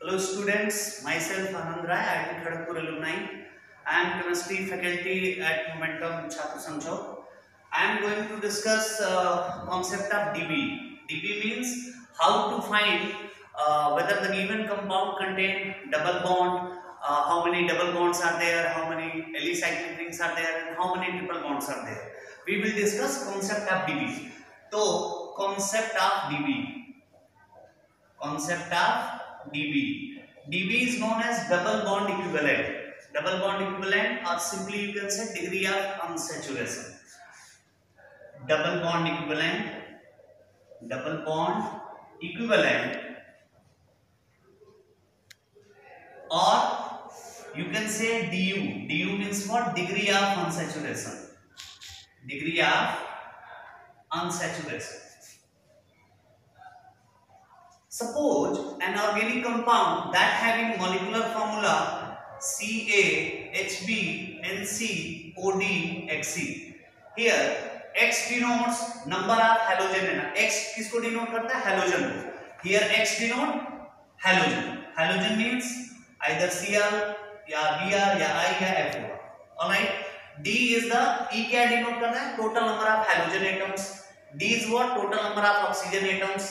Hello students, myself Anand Rai, IIT Kharagpur alumni. I am chemistry faculty at Momentum Chhatra Samjho. I am going to discuss concept of DB. DB means how to find whether the given compound contain double bond, how many double bonds are there, how many alicyclic rings are there, and how many triple bonds are there. We will discuss concept of DB. So concept of DB. Concept of DB. DB is known as double bond equivalent. Double bond equivalent, or simply you can say degree of unsaturation. Double bond equivalent. Double bond equivalent, or you can say DU. DU means what? Degree of unsaturation. Degree of unsaturation. Suppose an organic compound that having molecular formula CaHbNcODXc. Here X denotes number of halogen. X किसको denote करता है? Halogen को. Here X denote halogen. Halogen means either Cl या Br या I या F होगा. Alright. D is the E क्या denote करता है? Total number of halogen atoms. D is what? Total number of oxygen atoms.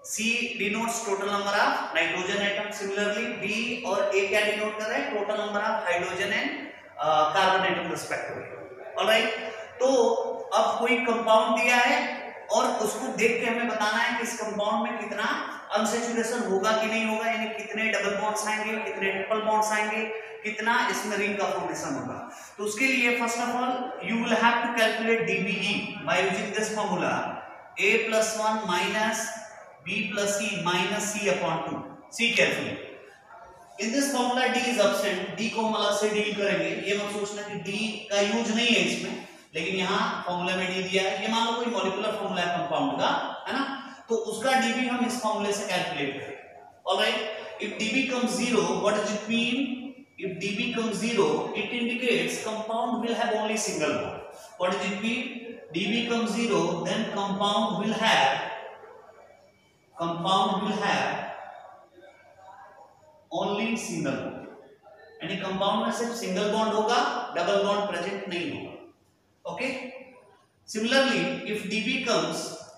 C denotes total number of nitrogen atoms. Similarly, B और A क्या denote कर रहे हैं? Total number of hydrogen and carbon atom respectively. Alright. तो अब कोई compound दिया है और उसको देख के हमें बताना है कि इस कंपाउंड में कितना अनसैचुरेशन होगा कि नहीं होगा, यानी कितने डबल बॉन्ड्स आएंगे, कितने ट्रिपल बॉन्ड्स आएंगे, कितना इसमें रिंग का फॉर्मेशन होगा. तो उसके लिए first of all you will have to calculate DBE by using this formula A+1 minus B plus C minus C upon 2. See carefully. In this formula D is absent. D को हम अलग से deal करेंगे. ये मत सोचना कि D का यूज नहीं है इसमें, लेकिन यहाँ फॉर्मूला में D दिया है. ये मान लो कोई मॉलिक्यूलर फॉर्मूला है कंपाउंड का, है ना, तो उसका DB हम इस फॉर्मूले से कैलकुलेट करेंगे. Alright. If DB comes 0, what does it mean? If DB comes 0, it indicates compound will have only single bond. What does it mean? DB comes 0, then compound will have only single bond. यानी compound में सिर्फ single bond होगा, double bond present नहीं होगा. Okay. Similarly if DB comes,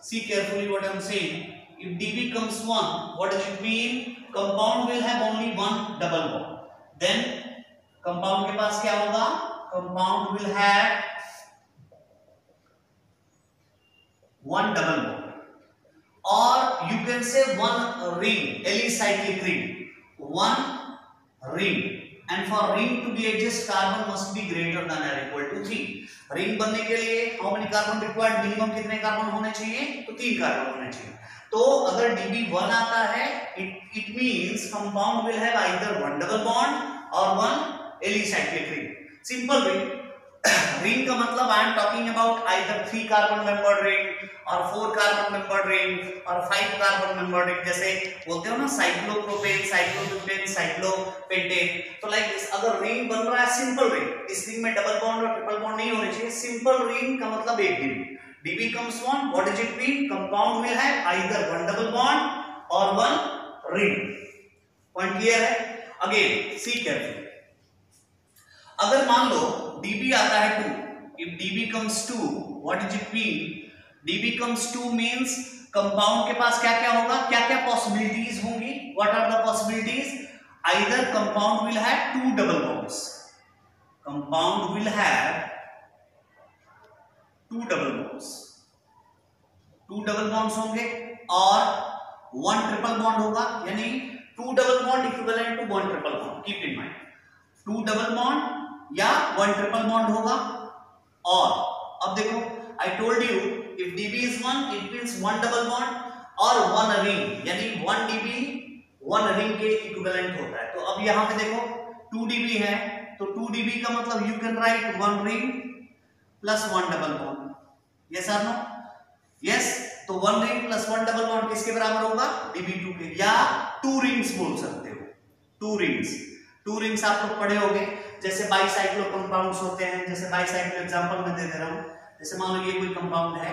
see carefully what I am saying, if DB comes 1, what does it mean? Compound will have only one double bond. Then compound के पास क्या होगा? Compound will have one double bond. Or you can say one ring, alicyclic ring, one ring, and for ring to be exist carbon must be greater than or equal to 3. Ring बनने के लिए how many carbon required? Minimum कितने carbon होने चाहिए? तो 3 carbon होने चाहिए. तो अगर DB 1 आता है, it means compound will have either one double bond or one alicyclic ring. Simple ring. Ring का मतलब I am talking about either 3 carbon membered ring और 4 कार्बन मेंबर्ड रिंग और 5 कार्बन मेंबर्ड रिंग. जैसे बोलते हो ना साइक्लोप्रोपेन, साइक्लोब्यूटेन, साइक्लोपेंटेन. तो like this. अगर रिंग बन रहा है सिंपल रिंग, इस रिंग में डबल बॉन्ड और ट्रिपल बॉन्ड नहीं होने चाहिए. सिंपल रिंग का मतलब एक DB. DB comes 1, what does it mean? Compound will have either one double bond or one ring. Point clear है? Again, see carefully. अगर मान लो DB आता है 2, if DB comes 2, what does it mean? DB comes 2 means compound के पास क्या क्या होगा, क्या क्या पॉसिबिलिटीज होंगी? What are the possibilities? Either compound will have 2 double bonds. Compound will have 2 double bonds. 2 double bonds होंगे और 1 ट्रिपल बॉन्ड होगा, यानी 2 double bond equivalent to 1 triple bond. Keep in mind. 2 double bond या 1 triple bond होगा. और अब देखो, I told you if DB is 1, it means 1 double bond और 1 ring, यानी 1 DB 1 ring के इक्विवेलेंट होता है. तो अब यहां पे देखो 2 DB है, तो 2 DB का मतलब you can write 1 ring plus 1 double bond. Yes or no? Yes. तो 1 ring plus 1 double bond किसके बराबर होगा? DB2 के. या 2 rings बोल सकते हो. 2 rings. 2 rings आप लोग पढ़े होंगे. जैसे बाइसाइक्लो कंपाउंड्स होते हैं. जैसे बाइसाइक्लो एग्जांपल में दे रहा हूं. जैसे मान लो ये कोई कंपाउंड है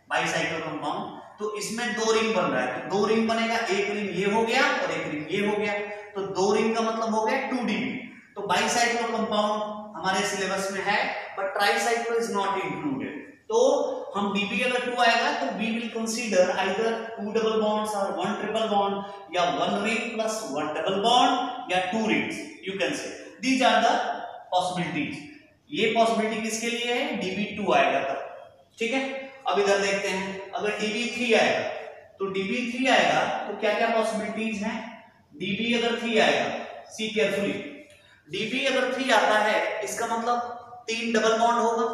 बाइसाइक्लो कंपाउंड, तो इसमें 2 रिंग बन रहा है. 2 रिंग बनेगा, एक रिंग ये हो गया और एक रिंग रिंग ये हो गया, तो 2 रिंग का मतलब हो गया 2dB। तो बाइसाइक्लो कंपाउंड हमारे सिलेबस में है, बट ट्राइसाइक्लो इज नॉट इंक्लूडेड। तो हम dB अगर 2 आएगा तो we will consider either 2 double bonds or 1 triple bond या 1 ring plus 1 double bond या 2 rings, you can say these are the possibilities। ये पॉसिबिलिटी किसके लिए है? dB2 आएगा तब, ठीक है। अब इधर देखते हैं, अगर dB3 आएगा तो dB3 आएगा तो क्या क्या पॉसिबिलिटीज हैं? dB अगर 3 आएगा, सी केयरफुली, dB अगर 3 आता है इसका मतलब 3 डबल बॉन्ड होगा।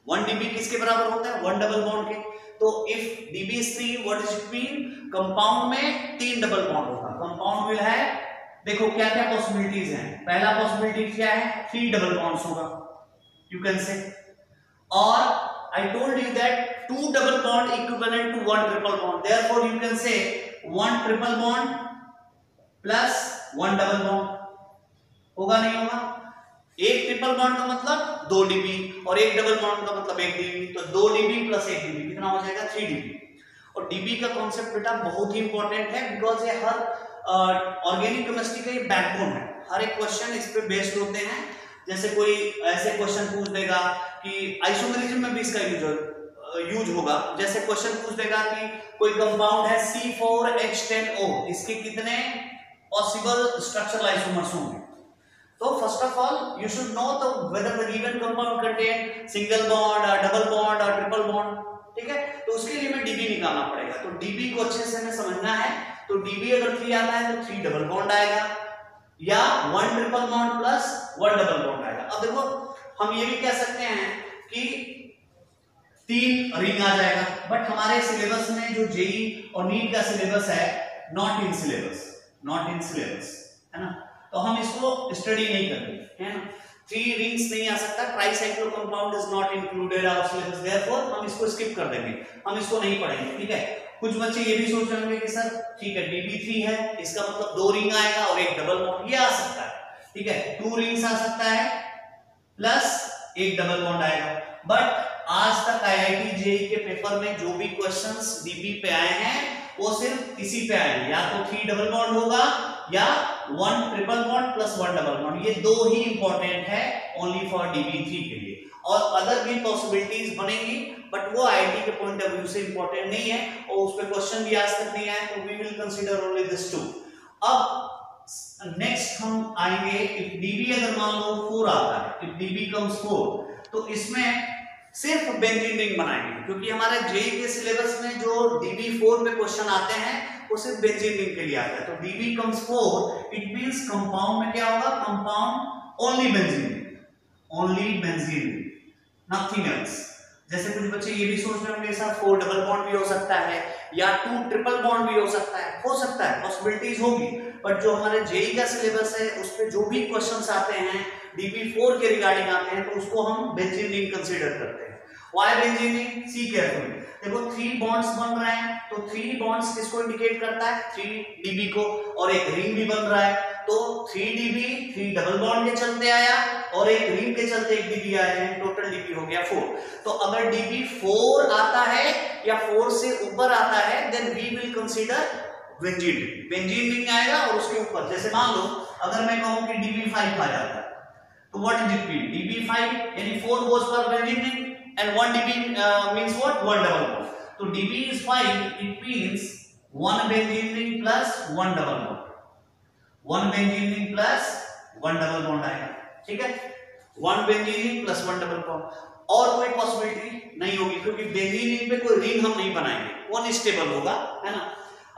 1 dB किसके बराबर होता है? 1 डबल बॉन्ड के। तो if dB is 3 what is it mean? Compound में 3 डबल बॉन्ड होगा। कंपाउंड विल है, देखो क्या क्या पॉसिबिलिटीज हैं। पहला पॉसिबिलिटी क्या है? 3 डबल बॉन्ड्स होगा, यू कैन से। और I told you that 2 double bond equivalent to 1 triple bond, therefore you can say 1 triple bond plus 1 double bond। होगा नहीं होगा? एक ट्रिपल बॉन्ड का मतलब 2 dB और एक डबल बॉन्ड का मतलब 1 dB, तो 2 dB प्लस 1 dB कितना हो जाएगा? 3 dB। और dB का कॉन्सेप्ट बेटा बहुत ही इंपॉर्टेंट है, बिकॉज ये हर ऑर्गेनिक केमिस्ट्री का ये बैकबोन है। हर एक क्वेश्चन इस पे बेस्ड होते हैं। जैसे कोई ऐसे क्वेश्चन पूछ देगा कि आइसोमेरिज्म में भी इसका यूज होगा। जैसे क्वेश्चन पूछ देगा कि कोई कंपाउंड है C4H10O, इसके कितने पॉसिबल स्ट्रक्चरल आइसोमर्स होंगे? तो first of all you should know the whether the given compound contain single bond और डबल बॉन्ड और ट्रिपल बॉन्ड, ठीक है। तो उसके लिए हमें dB निकालना पड़ेगा। तो dB को अच्छे से हमें समझना है। तो dB अगर 3 आता है तो 3 डबल बॉन्ड आएगा या 1 triple bond plus 1 double bond आएगा। अब देखो हम ये भी कह सकते हैं कि 3 रिंग आ जाएगा, बट हमारे सिलेबस में जो जेई और नीट का सिलेबस है नॉट इन सिलेबस है ना, तो हम इसको स्टडी नहीं करेंगे, है ना। 3 रिंग्स नहीं आ सकता, tricyclo compound is not included our syllabus, therefore हम इसको स्किप कर देंगे, हम इसको नहीं पढ़ेंगे, ठीक है। कुछ बच्चे ये भी सोच रहे होंगे कि सर ठीक है dB3 है, इसका मतलब 2 रिंग आएगा और एक डबल बॉन्ड, ये आ सकता है, ठीक है। 2 रिंग्स आ सकता है प्लस एक डबल बॉन्ड आएगा। बट आज तक IIT जेईई के पेपर में जो भी क्वेश्चंस dB पे आए हैं वो सिर्फ इसी पे आए हैं, या तो 3 डबल बॉन्ड होगा या 1 triple bond plus 1 double bond. ये 2 ही इंपॉर्टेंट है ओनली फॉर dB3 के लिए, और अदर भी पॉसिबिलिटीज बनेंगी, बट वो आईआईटी के पॉइंट ऑफ व्यू से इंपॉर्टेंट नहीं है और उस पे क्वेश्चन भी आज तक नहीं आए, तो we will consider only this 2। अब नेक्स्ट हम आएंगे, इफ dB अगर मान लो 4 आता है, इफ dB कम्स 4, तो इसमें सिर्फ बेंजीन रिंग बनाएंगे, क्योंकि हमारे जेईई के सिलेबस में जो dB4 पे क्वेश्चन आते हैं वो सिर्फ बेंजीन रिंग के लिए आता है। तो dB comes 4, it means compound में क्या होगा? Compound only benzene, nothing else. जैसे कुछ बच्चे ये भी सोच रहे होंगे सर 4 डबल बॉन्ड भी हो सकता है या 2 ट्रिपल बॉन्ड भी हो सकता है, पॉसिबिलिटीज होगी, बट जो हमारे जेईई का सिलेबस है उस पे जो भी क्वेश्चंस आते हैं dB4 के रिगार्डिंग आते हैं, तो उसको हम बेंजीन रिंग कंसीडर करते हैं। Why benzene ring? See carefully, देखो 3 बॉन्ड्स बन रहे हैं, तो 3 बॉन्ड्स किसको इंडिकेट करता है? 3 dB को, और एक रिंग भी बन रहा है, तो 3 dB 3 डबल बॉन्ड के चलते आया और एक रिंग के चलते 1 dB आया है, टोटल dB हो गया 4। तो अगर dB4 आता है या 4 से ऊपर आता है, then we will consider benzene ring आएगा, और उसके ऊपर जैसे मान लो अगर मैं कहूं कि dB5 आ जाता है, तो what is it mean? dB5 यानी 4 goes for benzene ring and 1 dB means what? 1 double bond. So dB is 5, it means 1 benzene ring plus 1 double bond, 1 benzene ring plus 1 double bond आएगा, ठीक है। 1 benzene ring plus 1 double bond, और कोई possibility नहीं होगी, क्योंकि benzene ring पे कोई रिंग हम नहीं बनाएंगे, वो अनस्टेबल होगा, है ना।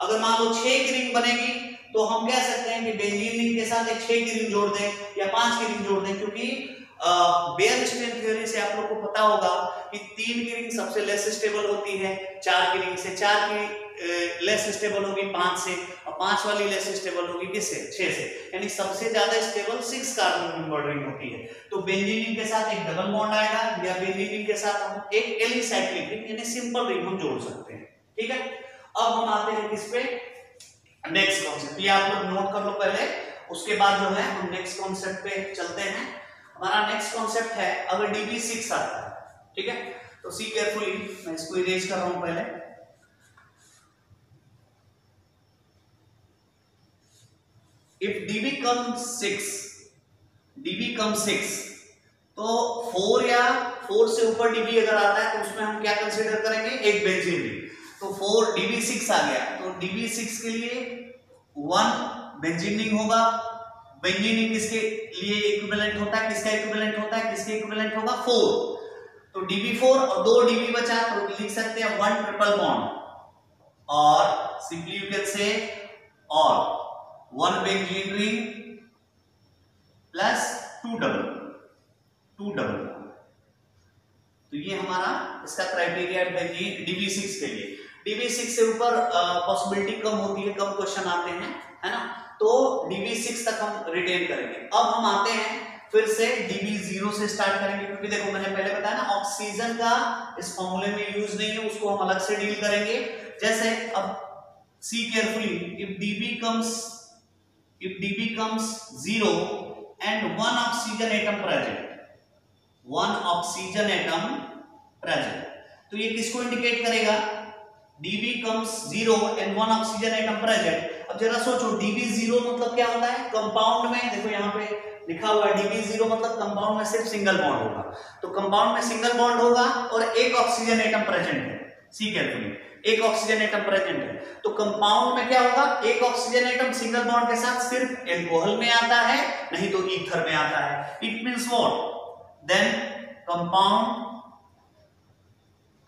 अगर मान लो 6 की रिंग बनेगी तो हम कह सकते हैं कि बेंजीन रिंग के साथ एक 6 की रिंग जोड़ दें या 5 की रिंग जोड़ दें, क्योंकि बेयर स्ट्रेन थ्योरी से आप लोग को पता होगा कि 3 की रिंग सबसे लेस स्टेबल होती है 4 की रिंग से, 4 की लेस स्टेबल होगी 5 से, और 5 वाली लेस स्टेबल होगी किससे? 6 से, यानी सबसे ज्यादा स्टेबल 6 कार्बन नंबर रिंग होती है। तो बेंजीन रिंग के साथ एक डबल बॉन्ड आएगा, या बेंजीन रिंग के साथ हम एक एलिसाइक्लिक रिंग यानी सिंपल रिंग हम जोड़ सकते हैं, ठीक है। अब हम आते हैं किस पे? नेक्स्ट कॉन्सेप्ट, ये आप लोग नोट कर लो पहले, उसके बाद जो है हम नेक्स्ट कॉन्सेप्ट पे चलते हैं। हमारा नेक्स्ट कॉन्सेप्ट है अगर dB6 आता है, ठीक है, तो सी केयरफुली, मैं इसको इरेज कर रहा हूं पहले। इफ dB comes 6 तो 4 या 4 से ऊपर dB अगर आता है तो उसमें हम क्या कंसीडर करेंगे, एक बेंजीन रिंग। तो 4 dB6 आ गया, तो dB6 के लिए 1 बेंजीन रिंग होगा। बेंजीन रिंग किसके लिए इक्विवेलेंट होता है, किसका इक्विवेलेंट होता है, किसके इक्विवेलेंट होगा, 4। तो dB4 और 2 dB बचा, तो लिख सकते हैं 1 ट्रिपल बॉन्ड, और सिंपली यू कैन से और 1 बेंजीन रिंग प्लस 2 डबल। तो ये हमारा इसका क्राइटेरिया है dB6 के लिए। dB6 से ऊपर पॉसिबिलिटी कम होती है, कम क्वेश्चन आते हैं, है ना, तो dB6 तक हम रिटेन करेंगे। अब हम आते हैं फिर से dB0 से स्टार्ट करेंगे, क्योंकि देखो मैंने पहले बताया ना, ऑक्सीजन का इस फॉर्मूले में यूज नहीं है, उसको हम अलग से डील करेंगे। जैसे अब see carefully, if dB comes 0 and 1 oxygen atom present, तो ये किसको इंडिकेट करेगा, dB comes 0 and 1 oxygen atom present। अब जरा सोचो dB0 मतलब क्या होता है, कंपाउंड में देखो यहाँ पे लिखा हुआ है dB0 मतलब कंपाउंड में सिर्फ सिंगल बॉन्ड होगा। तो कंपाउंड में सिंगल बॉन्ड होगा और एक ऑक्सीजन एटम प्रेजेंट है, सी केयरफुली, एक ऑक्सीजन एटम प्रेजेंट है। तो कंपाउंड में क्या होगा, एक ऑक्सीजन एटम सिंगल बॉन्ड के साथ सिर्फ एल्कोहल में आता है, नहीं तो ईथर में आता है। It means what, then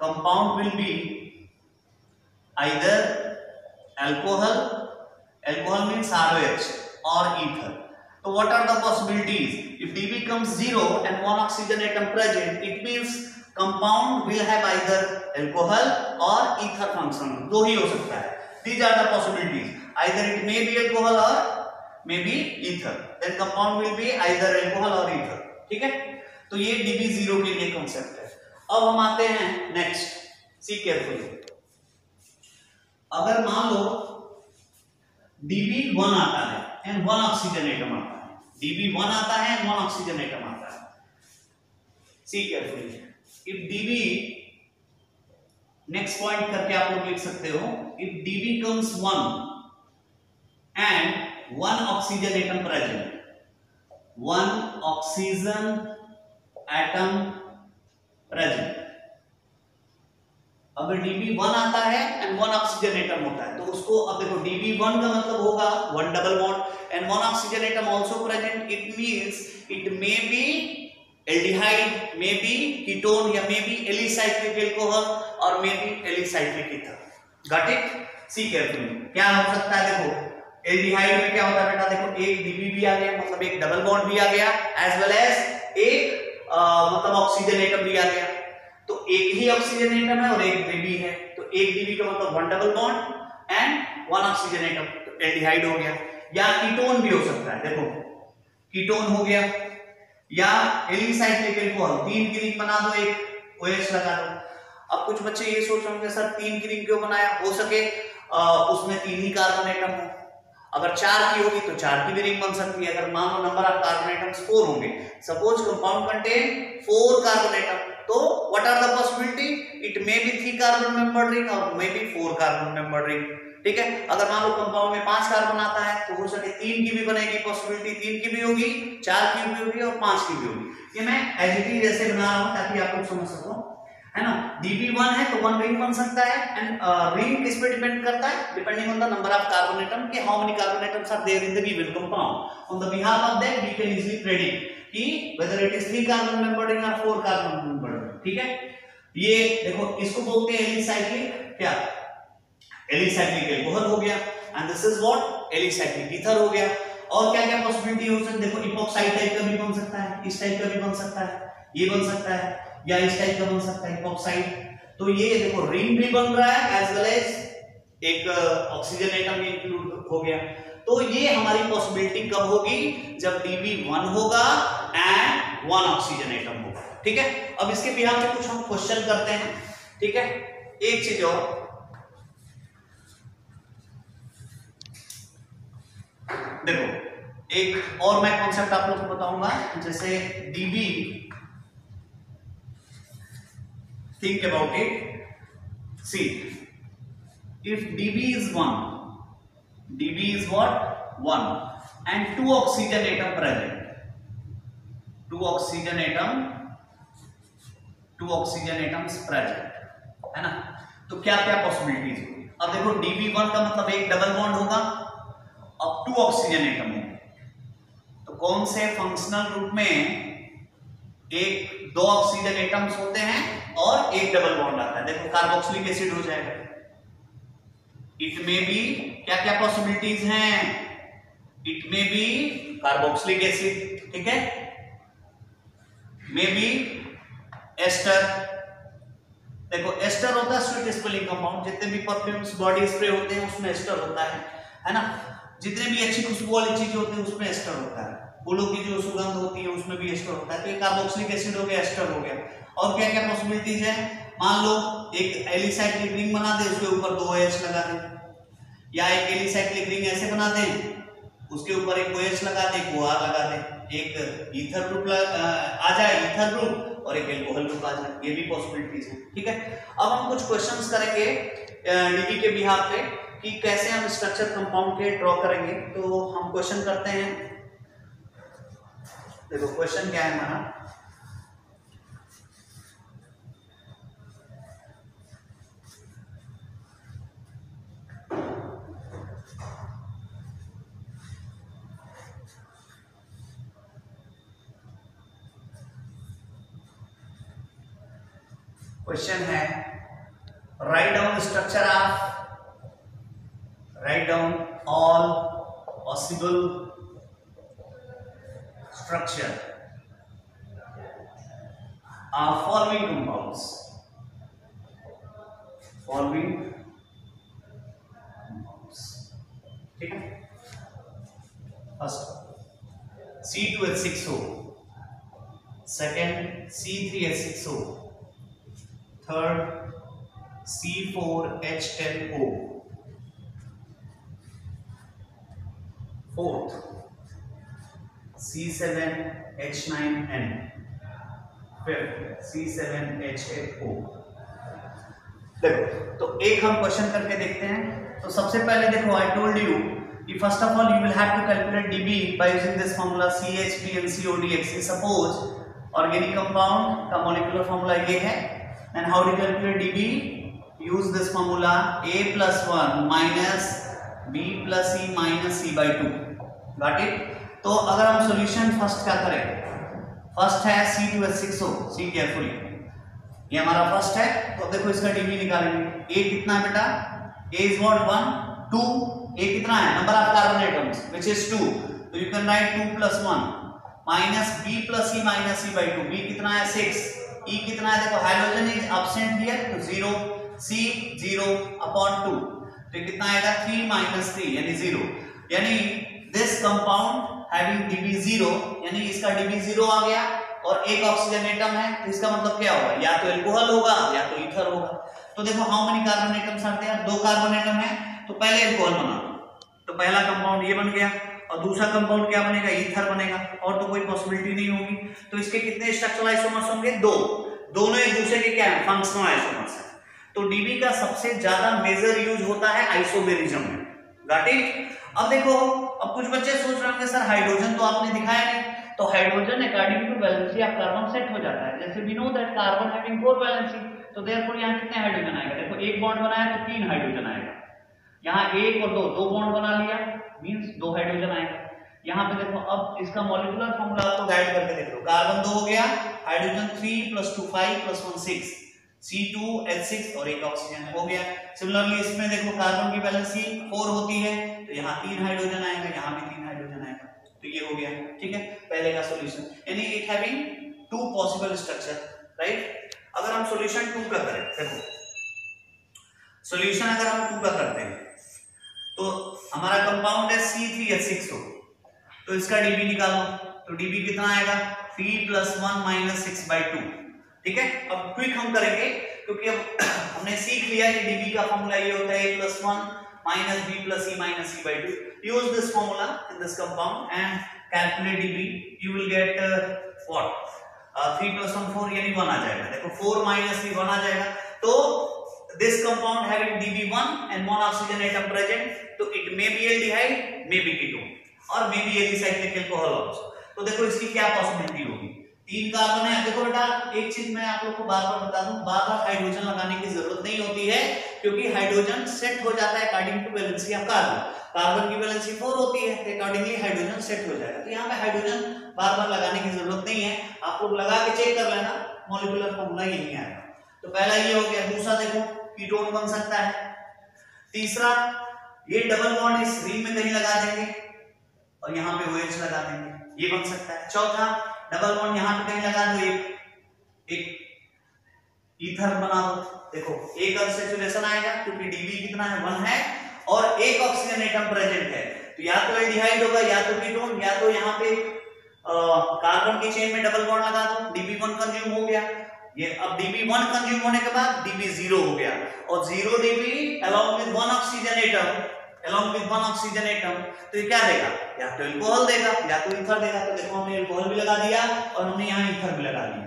compound will be either alcohol means ROH or ether। So what are the possibilities? If dB becomes 0 and 1 oxygen atom present, it means compound will have either alcohol or ether function, दो ही हो सकता है। These are the possibilities, either it may be alcohol or may be ether, then compound will be either alcohol or ether। ठीक है, तो ये dB0 के लिए कॉन्सेप्ट है। अब हम आते हैं नेक्स्ट, सी केयरफुली, अगर मान लो dB1 आता है एंड 1 ऑक्सीजन एटम आता है, dB1 आता है एंड 1 ऑक्सीजन एटम आता है, see carefully, if dB, next point करके आप लोग लिख सकते हो, if dB comes 1 and 1 oxygen atom present, 1 oxygen atom present, अगर dB1 आता है एंड 1 ऑक्सीजन एटम होता है तो उसको, अब देखो dB1 का मतलब होगा 1 double bond and 1 oxygen atom also present, it means it may be aldehyde, may be ketone, या मे बी एलिसाइक्लिक अल्कोहल और may be alicyclic ether. Got it, see carefully, क्या हो सकता है, देखो एल्डिहाइड में क्या होता है बेटा, देखो एक dB भी आ गया, मतलब एक डबल बॉन्ड भी आ गया, एज वेल एज एक मतलब ऑक्सीजन एटम भी आ गया। तो एक ही ऑक्सीजन एटम है और एक dB है, तो एक dB का मतलब 1 double bond and 1 oxygen atom, तो एल्डिहाइड हो गया। या कीटोन भी हो सकता है, देखो कीटोन हो गया, या एलिसाइक्लिक अल्कोहल, 3 की रिंग बना दो, एक OH लगा दो। अब कुछ बच्चे ये सोच रहे होंगे सर 3 की रिंग क्यों बनाया, हो सके उसमें 3 ही कार्बन एटम हो, अगर 4 की होगी तो 4 की भी रिंग बन सकती है। अगर मान लो नंबर ऑफ कार्बन एटम्स 4 होंगे, suppose compound contain 4 carbon atom, तो what are the possibility, it may be 3 carbon membered ring और may be 4 carbon membered ring. ठीक है, अगर मान लो कंपाउंड में 5 कार्बन आता है तो हो सके 3 की भी बनेगी, पॉसिबिलिटी 3 की भी होगी, 4 की भी होगी और 5 की भी होगी। ये मैं एज इट इज ऐसे बना रहा हूं ताकि आप लोग समझ सको, है ना। dB1 है तो 1 रिंग बन सकता है, एंड रिंग किस पे डिपेंड करता है, depending on the number of carbon atom, के how many carbon atoms are there in the given compound. On the behalf of that we can easily predict कि whether it is 3 carbon membered ring और 4 carbon membered ring. ठीक है, ये देखो इसको बोलते हैं एलिसाइक्लिक, क्या एलिसाइक्लिक अल्कोहल हो गया, and this is what alicyclic ether हो गया। और क्या क्या पॉसिबिलिटी हो सकती है, देखो इपॉक्साइड टाइप का भी बन सकता है, इस टाइप का भी बन सकता है, ये बन सकता है, या इस टाइप का बन सकता है इपॉक्साइड। तो ये देखो रिंग भी बन रहा है एज वेल एज एक ऑक्सीजन एटम भी इंक्लूड हो गया। तो ये हमारी पॉसिबिलिटी कब होगी, जब dB1 होगा एंड 1 ऑक्सीजन एटम होगा। ठीक है, अब इसके बिहाफ पे कुछ हम क्वेश्चन करते हैं। ठीक है, एक चीज और, देखो एक और मैं कॉन्सेप्ट आप लोग को बताऊंगा, जैसे dB, think about it, see if dB is 1, dB is what, 1 and 2 oxygen atom present, 2 oxygen atoms present, है ना। तो क्या क्या पॉसिबिलिटीज होगी? अब देखो Db1 का मतलब एक डबल बॉन्ड होगा, अब 2 ऑक्सीजन एटम होंगे, तो कौन से फंक्शनल ग्रुप में एक 2 ऑक्सीजन एटम्स होते हैं और एक डबल बॉन्ड आता है? देखो कार्बोक्सिलिक एसिड हो जाएगा। इट में भी क्या क्या पॉसिबिलिटीज हैं? इट में भी कार्बोक्सिलिक एसिड, ठीक है, में भी एस्टर। देखो एस्टर होता है स्वीट स्मेलिंग कंपाउंड, जितने भी परफ्यूम्स बॉडी स्प्रे होते हैं उसमें एस्टर होता है ना। जितने भी अच्छी खुशबू वाली चीजें होती है उसमें एस्टर होता है, फूलों की जो सुगंध होती है उसमें भी एस्टर होता है। तो ये कार्बोक्सिलिक एसिड हो गया, एस्टर हो गया। और क्या क्या पॉसिबिलिटीज है? मान लो एक एलिसाइक्लिक रिंग बना दे, उसके ऊपर 2 OH लगा दे, या एक एलिसाइक्लिक रिंग ऐसे बना दे, उसके ऊपर एक OH लगा दे, एक OR लगा दे, एक ईथर ग्रुप आ जाए, ईथर ग्रुप, और एक एल्कोहल ग्रुप आ जाए। ये भी पॉसिबिलिटीज है, ठीक है। अब हम कुछ क्वेश्चंस करेंगे डीबी के बिहाफ पे कि कैसे हम स्ट्रक्चर कंपाउंड के ड्रॉ करेंगे। तो हम क्वेश्चन करते हैं। देखो क्वेश्चन क्या है हमारा, क्वेश्चन है write down all possible structure of following compounds, ठीक है। First C2H6O, second C3H6O, third C4H10O, fourth C7H9N, fifth C7H8O। देखो तो एक हम क्वेश्चन करके देखते हैं। तो सबसे पहले देखो आई टोल्ड यू कि first of all you will have to calculate Db by using this formula CHBnCODX। Suppose organic compound का मॉलिक्यूलर फार्मूला ये है, and how to calculate Db? Use this formula A plus 1 minus B plus C minus C by 2. Got it? तो अगर हम solution first क्या करें? First है C2H6O, see carefully, ये हमारा फर्स्ट है। तो देखो इसका Db निकालेंगे। A कितना है बेटा? A is what? 1, 2। A कितना है? Number of carbon atoms which is 2, तो you can write 2 plus 1 minus B plus C minus C by 2। B कितना है? 6। E कितना है? देखो हाइड्रोजन इज एब्सेंट हियर, तो 0, C 0 अपॉन 2, तो कितना आएगा? 3 minus 3 यानी 0। यानी दिस कंपाउंड हैविंग Db 0, यानी इसका Db 0 आ गया, और एक ऑक्सीजन एटम है, तो इसका मतलब क्या होगा? या तो एल्कोहल होगा या तो ईथर होगा। तो देखो हाउ मेनी कार्बन एटम्स आते हैं? 2 कार्बन एटम है, तो पहले एल्कोहल बना दो, तो पहला कंपाउंड ये बन गया, और दूसरा कंपाउंड क्या बनेगा? ईथर बनेगा, और तो कोई पॉसिबिलिटी नहीं होगी। तो इसके कितने स्ट्रक्चरल आइसोमर्स होंगे? 2। दोनों एक दूसरे के क्या है? फंक्शनल आइसोमर्स है। तो Db का सबसे ज्यादा मेजर यूज होता है आइसोमेरिज्म में। Got it? अब देखो, अब कुछ बच्चे सोच रहे होंगे सर हाइड्रोजन तो आपने दिखाया नहीं, तो hydrogen according to valency of carbon set हो जाता है। जैसे we know that carbon having 4 valency, तो देयरफॉर यहां कितने हाइड्रोजन आएगा? देखो एक बॉन्ड बनाया तो 3 हाइड्रोजन आएगा, यहाँ 1 और 2 बॉन्ड बना लिया मींस 2 हाइड्रोजन आएगा। यहाँ पे देखो अब इसका मॉलिक्यूलर फॉर्मूला आपको गाइड करके देख लो। कार्बन 2 हो गया, हाइड्रोजन 3 + 2 5 + 1 6, C2H6 और एक ऑक्सीजन हो गया। सिमिलरली इसमें देखो कार्बन की वैलेंसी 4 होती है, तो यहाँ 3 हाइड्रोजन आएगा, यहाँ भी 3 हाइड्रोजन आएगा, तो ये हो गया। ठीक है, पहले का सॉल्यूशन, यानी it having 2 possible structure, right. अगर हम सॉल्यूशन 2 का करें, देखो सॉल्यूशन अगर हम 2 का करते हैं तो हमारा कंपाउंड है C3H6O, तो इसका Db निकालो, तो Db कितना आएगा? 3 + 1 - 6/2। ठीक है, अब क्विक हम करेंगे क्योंकि अब हमने सीख लिया कि Db का फॉर्मूला ये होता है A + 1 - B + C - C/2। Use this formula in this compound and calculate Db, you will get what 3 + 1 4 यानी 1 आ जाएगा। देखो 4 - 3 1 आ जाएगा। तो this compound having Db1 and 1 oxygen atom present, तो it may be aldehyde, may be ketone और may be alicyclic alcohol also. तो देखो इसकी क्या पॉसिबिलिटी होगी, 3 कार्बन है। देखो बेटा एक चीज मैं आप लोग को बार बार बता दूं, बार बार हाइड्रोजन लगाने की जरूरत नहीं होती है, क्योंकि हाइड्रोजन सेट हो जाता है according to valency of carbon. Carbon की वैलेंसी 4 होती है, तो अकॉर्डिंगली हाइड्रोजन सेट हो जाएगा। तो यहाँ पे हाइड्रोजन बार बार लगाने की जरूरत नहीं है, आप लोग लगा के चेक कर लेना, मॉलिक्यूलर फॉर्मूला यही आएगा। तो पहला ये हो गया। दूसरा देखो कीटोन बन सकता है। तीसरा ये डबल बॉन्ड इस रिंग में कहीं लगा देंगे और यहाँ पे OH लगा देंगे, ये बन सकता है। चौथा डबल बॉन्ड यहाँ पे कहीं लगा दो, एक ईथर बना दो। देखो एक अनसैचुरेशन आएगा क्योंकि डीबी कितना है 1 है और एक ऑक्सीजन एटम प्रेजेंट है, तो या तो एल्डिहाइड होगा या तो कीटोन, या तो यहाँ पे कार्बन की चेन में डबल बॉन्ड लगा दो, डीबी1 कंज्यूम हो गया। ये अब डीबी1 कंज्यूम होने के बाद डीबी0 हो गया और 0 dB along with 1 oxygen atom, तो ये क्या देगा, या तो अल्कोहल देगा या तो ईथर देगा। तो देखो हमने अल्कोहल भी लगा दिया और हमने यहाँ ईथर भी लगा दिया,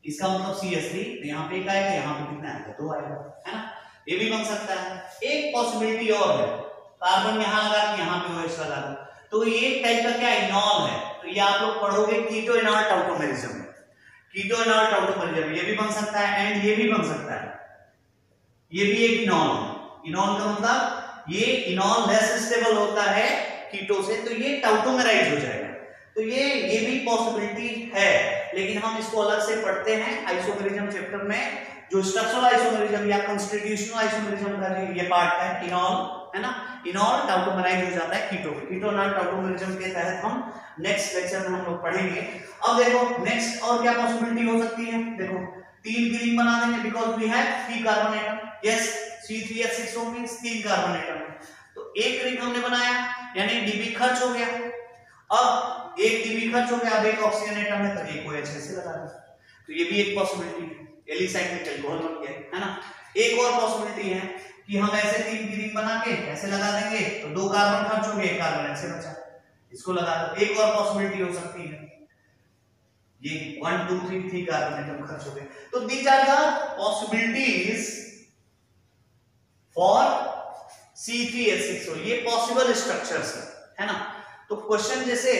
इसका मतलब CH3, तो यहाँ पे एक आएगा, यहाँ पे कितना आएगा 2 आएगा, है ना। ये भी बन सकता है। एक पॉसिबिलिटी और है, कार्बन यहाँ लगा के यहाँ पे OH लगा दो, तो ये टाइप का क्या इनॉल है, तो ये आप लोग पढ़ोगे कीटो इनॉल टाउटोमेरिज्म, ये भी बन सकता है एंड ये भी बन सकता है, ये भी एक इनॉल है। इनॉल का मतलब ये इनॉल लेस स्टेबल होता है कीटो से, तो ये टाउटोमेराइज हो जाएगा। तो ये भी पॉसिबिलिटी है, लेकिन हम इसको अलग से पढ़ते हैं आइसोमेरिज्म चैप्टर में, जो स्ट्रक्चरल आइसोमेरिज्म या कॉन्स्टिट्यूशनल आइसोमेरिज्म का जो ये पार्ट है इनॉल, है ना। इनॉल टाउटोमेराइज हो जाता है कीटो इनॉल टाउटोमेरिज्म के तहत हम नेक्स्ट लेक्चर में हम लोग पढ़ेंगे। अब देखो नेक्स्ट और क्या पॉसिबिलिटी हो सकती है, देखो 3 की रिंग बना देंगे because we have 3 carbon atom, yes C3H6O means 3 carbon atom है, तो एक रिंग हमने बनाया यानी डीबी खर्च हो गया। अब एक डीबी खर्च हो गया, अब एक ऑक्सीजन एटम है तो एक OH से लगा दो, तो ये भी एक पॉसिबिलिटी है, एलिसाइक्लिक अल्कोहल बन गया, है ना। एक और पॉसिबिलिटी है कि हम ऐसे 3 की रिंग बना के ऐसे लगा देंगे तो 2 कार्बन खर्च हो गए, एक कार्बन ऐसे बचा, इसको लगा दो। एक और पॉसिबिलिटी हो सकती है, ये 1 2 3 कार्बन एटम खर्च हो गए। तो these are the possibilities for C3H6O, ये पॉसिबल स्ट्रक्चर्स है ना। तो क्वेश्चन जैसे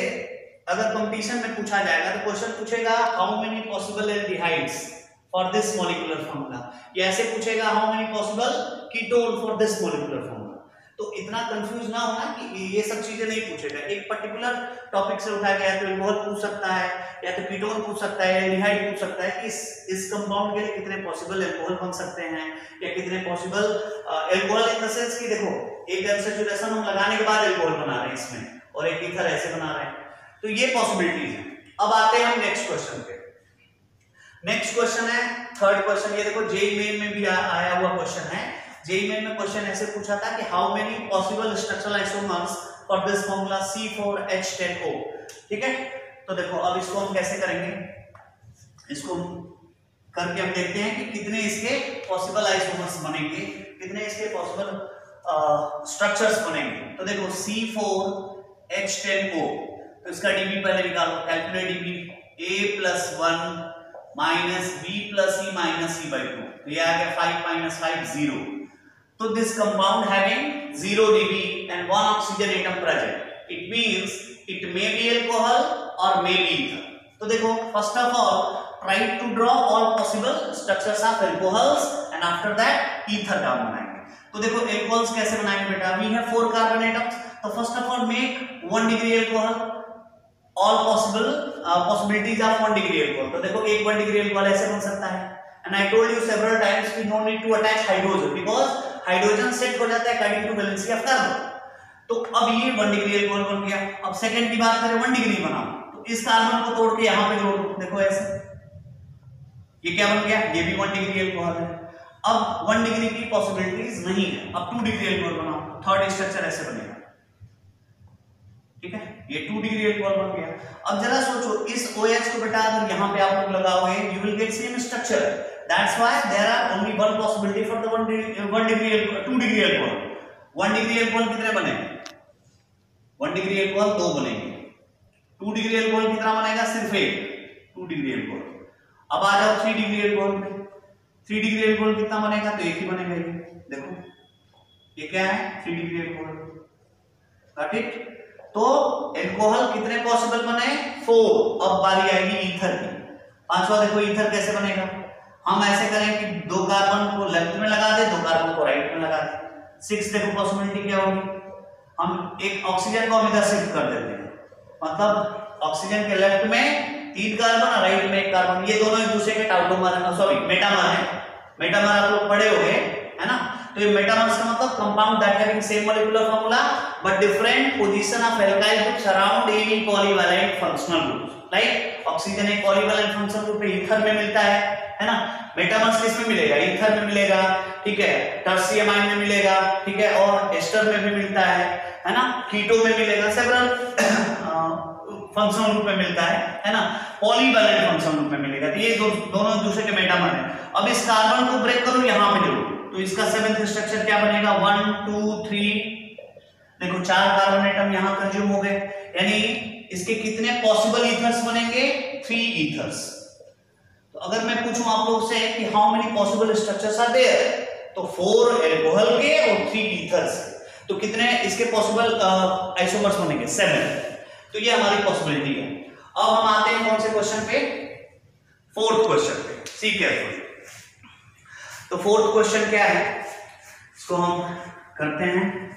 अगर कंपटीशन में पूछा जाएगा तो क्वेश्चन पूछेगा how many possible aldehydes for this molecular formula, या ऐसे पूछेगा how many possible ketone for this molecular formula. तो इतना कंफ्यूज ना होना कि ये सब चीजें नहीं पूछेगा, एक पर्टिकुलर टॉपिक से उठा के या तो अल्कोहल पूछ सकता है, या तो कीटोन पूछ सकता है, एल्डिहाइड पूछ सकता है कि इस कंपाउंड के लिए कितने पॉसिबल अल्कोहल बन सकते हैं, या कितने possible alcohol in the sense कि देखो एक अनसैचुरेशन हम लगाने के बाद अल्कोहल बना रहे हैं इसमें और एक ईथर ऐसे बना रहे हैं, तो ये पॉसिबिलिटीज है। अब आते हैं हम नेक्स्ट क्वेश्चन पे। नेक्स्ट क्वेश्चन है थर्ड क्वेश्चन, ये देखो जेईई मेन में भी आया हुआ क्वेश्चन है। जेईई मेन में क्वेश्चन ऐसे पूछा था कि how many possible structural isomers for this formula C4H10O, ठीक है। तो देखो अब इसको हम कैसे करेंगे, इसको करके हम देखते हैं कि कितने इसके पॉसिबल आइसोमर्स बनेंगे, कितने इसके पॉसिबल स्ट्रक्चर्स बनेंगे। तो देखो C4H10O, तो इसका डीबी पहले निकालो, calculate dB A+1 minus B plus E minus C/2, तो ये आ गया 5 - 5 0। तो this compound having 0 dB and 1 oxygen atom present, it means it may be alcohol or may be ether। तो देखो first of all try to draw all possible structures of alcohols and after that ether का बनाएंगे। तो देखो alcohols कैसे बनाएंगे बेटा, we have 4 carbon atoms, तो first of all make 1 degree alcohol, all possible possibilities of 1 degree alcohol। तो देखो एक 1 degree alcohol ऐसे बन सकता है, and I told you several times कि no need to attach hydrogen because hydrogen set हो जाता है according to valency of carbon. तो अब ये 1 डिग्री अल्कोहल बन गया। अब सेकंड की बात करें 1 डिग्री बनाओ, तो इस कार्बन को तोड़ के यहां पे जोड़ दो, देखो ऐसे, ये क्या बन गया, ये भी 1 डिग्री अल्कोहल है। अब 1 डिग्री की पॉसिबिलिटीज नहीं है, अब 2 डिग्री अल्कोहल बनाओ, थर्ड स्ट्रक्चर ऐसे बनेगा, ठीक है, ये 2 डिग्री अल्कोहल बन गया। अब जरा सोचो इस OH को बेटा अगर यहां पे आप लोग लगाओगे you will get same structure, that's why there are only one possibility for the 2 degree alcohol। 1 degree alcohol कितने बनेंगे, 1 डिग्री अल्कोहल 2 बनेंगे, 2 डिग्री अल्कोहल कितना बनेगा, सिर्फ एक 2 डिग्री अल्कोहल। अब आ जाओ 3 डिग्री अल्कोहल पे, 3 डिग्री अल्कोहल कितना बनेगा, तो एक ही बनेगा, ये देखो ये क्या है 3 डिग्री एल्कोहल, गॉट इट। तो एल्कोहल कितने पॉसिबल बने 4। अब बारी आएगी ईथर की। पांचवा देखो ईथर कैसे बनेगा, हम ऐसे करें कि 2 कार्बन को लेफ्ट में लगा दे, 2 कार्बन को राइट में लगा दे। 6 देखो पॉसिबिलिटी क्या होगी, हम एक ऑक्सीजन को हम इधर शिफ्ट कर देते हैं, मतलब ऑक्सीजन के लेफ्ट में 3 कार्बन और राइट में 1 कार्बन, ये दोनों एक दूसरे के टाउटोमर है, सॉरी मेटामर है। मेटामर आप लोग पढ़े होंगे है ना, तो ये मेटामर्स का मतलब compound that having same molecular formula but different position of alkyl groups around any polyvalent functional group. Like oxygen एक पॉलीवैलेंट फंक्शनल ग्रुप ईथर में मिलता है ना। मेटामर्स किस में मिलेगा, ईथर में मिलेगा, ठीक है, टर्शियरी अमाइन में मिलेगा, ठीक है, और एस्टर में भी मिलता है ना, कीटो में मिलेगा, सेवरल फंक्शनल ग्रुप में मिलता है ना, पॉलीवैलेंट फंक्शनल ग्रुप में मिलेगा। तो ये दोनों एक दूसरे के मेटामर हैं। अब इस कार्बन को ब्रेक करो, यहां पे जोड़ो, तो इसका 7th स्ट्रक्चर क्या बनेगा 1 2 3, देखो 4 कार्बन एटम यहां कंज्यूम हो गए, यानी इसके कितने पॉसिबल ईथर्स बनेंगे 3 ईथर्स। तो अगर मैं पूछूं आप लोग से कि how many possible structures are there, तो 4 एल्कोहल के और 3 ईथर्स, तो कितने इसके पॉसिबल आइसोमर्स बनेंगे 7। तो ये हमारी पॉसिबिलिटी है। अब हम आते हैं कौन से क्वेश्चन पे, 4th क्वेश्चन पे, सी केयरफुल। तो 4th क्वेश्चन क्या है, इसको हम करते हैं।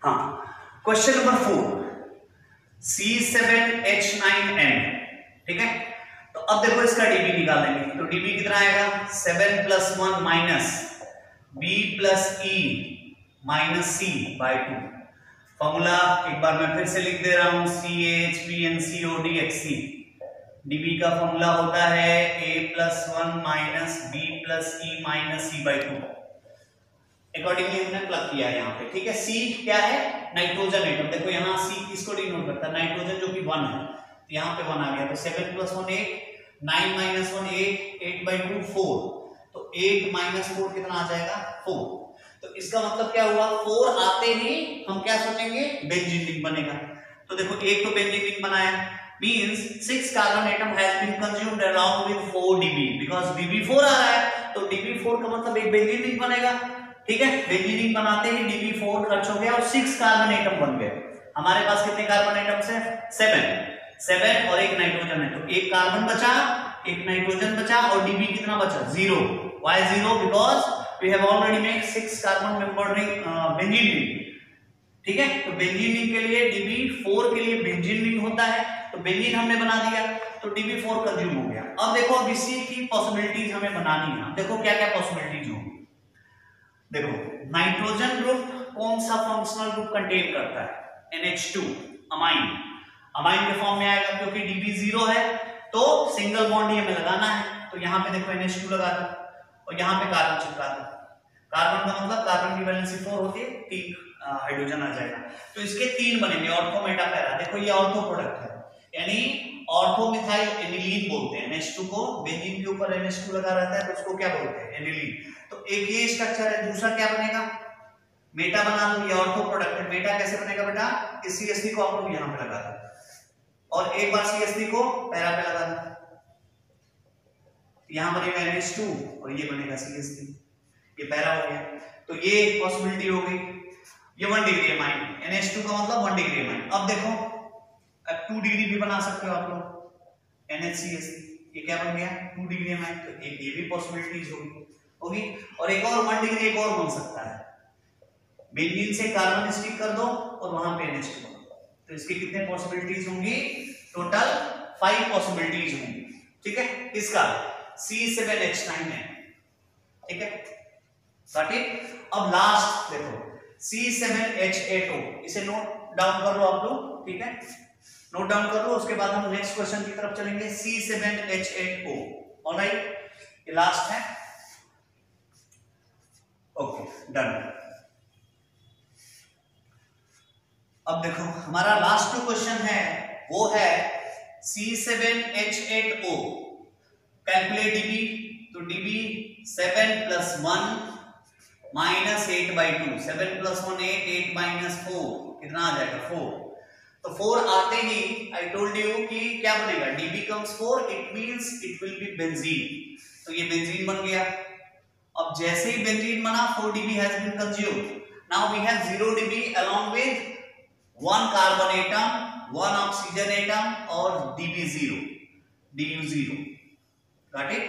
हाँ, क्वेश्चन नंबर 4 C7H9N, ठीक है। तो अब देखो इसका डीबी निकालेंगे, तो डीबी कितना आएगा 7 + 1 minus B + E minus C by 2। Formula एक बार मैं फिर से लिख दे रहा हूं, CHBnCODHC। डीबी का फॉर्मूला होता है A + 1 minus B + E minus C by 2। Accordingly हमने प्लग किया है यहाँ पे, ठीक है। C क्या है नाइट्रोजन एटम, देखो यहाँ C किसको डिनोट करता है नाइट्रोजन, जो कि 1 है, तो यहाँ पे 1 आ गया। तो 7 + 1 8, 9 - 1 8, 8 by 2 4, तो 8 - 4 कितना आ जाएगा 4। तो इसका मतलब क्या हुआ 4 आते ही हम क्या सोचेंगे बेंजीन रिंग बनेगा। तो देखो एक तो बेंजीन रिंग बनाया, means 6 carbon atom has been consumed along with 4 Db, because Db 4 आ रहा है, तो Db 4 का मतलब एक बेंजीन रिंग बनेगा, ठीक है। बेंजीन रिंग बनाते ही Db 4 खर्च हो गया और 6 कार्बन एटम बन गए। हमारे पास कितने कार्बन एटम्स हैं 7 और एक नाइट्रोजन है, तो एक कार्बन बचा, एक नाइट्रोजन बचा और Db कितना बचा 0। why 0? because we have already made 6 carbon membered ring benzene ring, ठीक है। तो बेंजीन रिंग के लिए Db 4 के लिए बेंजीन रिंग होता है, तो बेंजीन हमने बना दिया, तो Db 4 कंज्यूम हो गया। अब देखो अब इसी की पॉसिबिलिटीज हमें बनानी है। देखो क्या क्या पॉसिबिलिटीज होंगी, देखो नाइट्रोजन ग्रुप कौन सा फंक्शनल ग्रुप कंटेन करता है NH2 अमाइन, अमाइन के फॉर्म में आएगा, क्योंकि Db 0 है तो सिंगल बॉन्ड ये हमें लगाना है, तो यहाँ पे देखो NH2 लगा दो और यहाँ पे कार्बन चिपका दो। कार्बन का मतलब कार्बन की वैलेंसी 4 होती है, 3 हाइड्रोजन आ जाएगा, तो इसके 3 बनेंगे ऑर्थो मेटा पैरा। देखो ये ऑर्थो प्रोडक्ट है, यानी ऑर्थो मिथाइल एनिलीन बोलते हैं। NH2 को बेंजीन के ऊपर NH2 लगा रहता है, तो उसको क्या बोलते हैं एनिलीन। तो एक ये स्ट्रक्चर है, दूसरा क्या बनेगा मेटा बना लो, ये ऑर्थो प्रोडक्ट है। मेटा कैसे बनेगा बेटा, इस CH3 को आप लोग यहाँ पे लगा दो और एक बार CH3 को पैरा पे लगा दो, यहाँ बनेगा NH2 और ये बनेगा CH3, ये पैरा हो गया। तो ये एक पॉसिबिलिटी हो गई, ये 1 डिग्री अमाइन, NH2 का मतलब 1 डिग्री अमाइन। अब देखो अब 2 डिग्री भी बना सकते हो आप लोग, NHCH3, ये क्या बन गया 2 डिग्री अमाइन, तो एक ये भी पॉसिबिलिटीज होगी और एक और 1 डिग्री एक और बन सकता है, बेंजीन से कार्बन स्टिक कर दो और वहां पे NH2 बना दो। तो इसकी कितने पॉसिबिलिटीज होंगी, टोटल 5 पॉसिबिलिटीज होंगी, ठीक है। इसका C7H9 है, ठीक है, गॉट इट। अब लास्ट देखो C7H8O, इसे नोट डाउन कर लो आप लोग, ठीक है, नोट डाउन कर लो। उसके बाद हम नेक्स्ट क्वेश्चन की तरफ चलेंगे, C7H8O, ऑलराइट, ये लास्ट है, ओके डन। अब देखो हमारा लास्ट जो क्वेश्चन है वो है C7H8O, कैलकुलेट डीबी, तो डीबी 7 + 1 - 8/2, 7 + 1 8, 8 - 4 कितना आ जाएगा 4। तो 4 आते ही आई टोल्ड यू कि क्या बनेगा, dB comes 4, it means it will be benzene, तो ये बेंजीन बन गया। अब जैसे ही बेंजीन बना 4 DB has been consumed, now we have 0 DB along with 1 carbon atom, 1 oxygen atom और डीबी 0, डीयू 0, गॉट इट।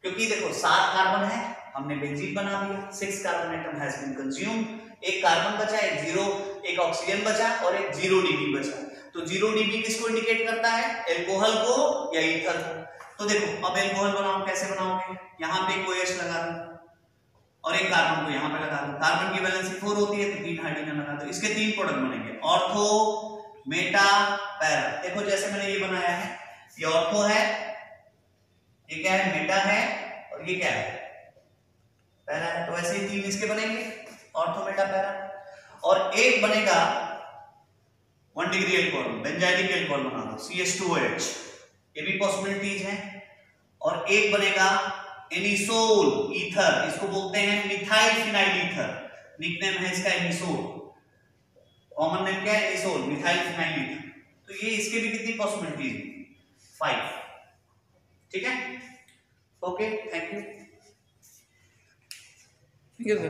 क्योंकि देखो 7 कार्बन है, हमने बेंजीन बना दिया, 6 carbon atom has been consumed, एक कार्बन बचा, एक 0, एक ऑक्सीजन बचा और एक 0 डीबी बचा। तो 0 डीबी किसको इंडिकेट करता है, एल्कोहल को या ईथर को। तो देखो अब एल्कोहल बनाओ, कैसे बनाओगे, यहां पे एक OH लगा दो और एक कार्बन को यहां पे लगा दो, कार्बन की वैलेंसी 4 होती है तो 3 हाइड्रोजन लगा दो, इसके 3 प्रोडक्ट बनेंगे, ऑर्थो, मेटा, पैरा। देखो जैसे मैंने ये बनाया है, ये ऑर्थो है, ये क्या है, मेटा है और ये क्या है, पैरा है। तो ऐसे ही 3 इसके बनेंगे, ऑर्थो, मेटा, पैरा। और एक बनेगा 1 डिग्री एल्कोहल, बेंजाइलिक एल्कोहल बना दो, CH2OH, ये भी पॉसिबिलिटीज हैं। और एक बनेगा एनिसोल ईथर, इसको बोलते हैं मिथाइल फिनाइल ईथर, निकनेम है इसका एनिसोल, कॉमन नेम क्या है एनिसोल, मिथाइल फिनाइल ईथर। तो ये इसके भी कितनी पॉसिबिलिटीज हैं, 5, ठीक है। Okay, thank you.